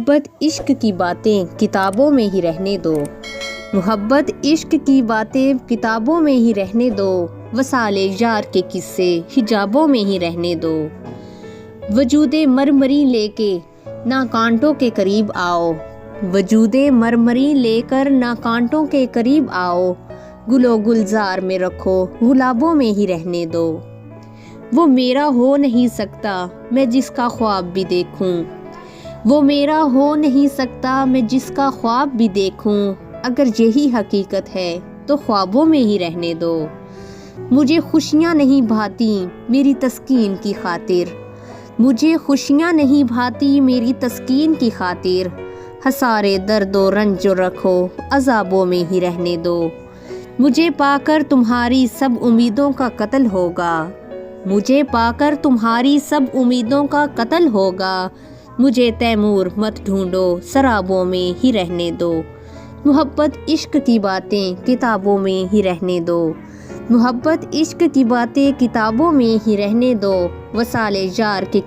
محبت عشق کی باتیں کتابوں میں ہی رہنے دو، محبت عشق کی باتیں کتابوں میں ہی رہنے دو، وصال یار کے قصے حجابوں میں ہی رہنے دو۔ وجود مرمری لے کے نہ کانٹوں کے قریب آؤ، وجود مرمری لے کر نہ کانٹوں کے قریب آؤ، گل و گلزار میں رکھو گلابوں میں ہی رہنے دو۔ وہ میرا ہو نہیں سکتا میں جس کا خواب بھی دیکھوں، وہ میرا ہو نہیں سکتا میں جس کا خواب بھی دیکھوں، اگر یہی حقیقت ہے تو خوابوں میں ہی رہنے دو۔ مجھے خوشیاں نہیں بھاتی میری تسکین کی خاطر، مجھے خوشیاں نہیں بھاتی میری تسکین کی خاطر، حسارے درد و رنج رکھو عذابوں میں ہی رہنے دو۔ مجھے پا کر تمہاری سب امیدوں کا قتل ہوگا، مجھے پا کر تمہاری سب امیدوں کا قتل ہوگا، مجھے تیمور مت ڈھونڈو سرابوں میں ہی رہنے دو۔ محبت عشق کی باتیں کتابوں میں ہی رہنے دو، محبت عشق کی باتیں کتابوں میں ہی رہنے دو، وصال یار کے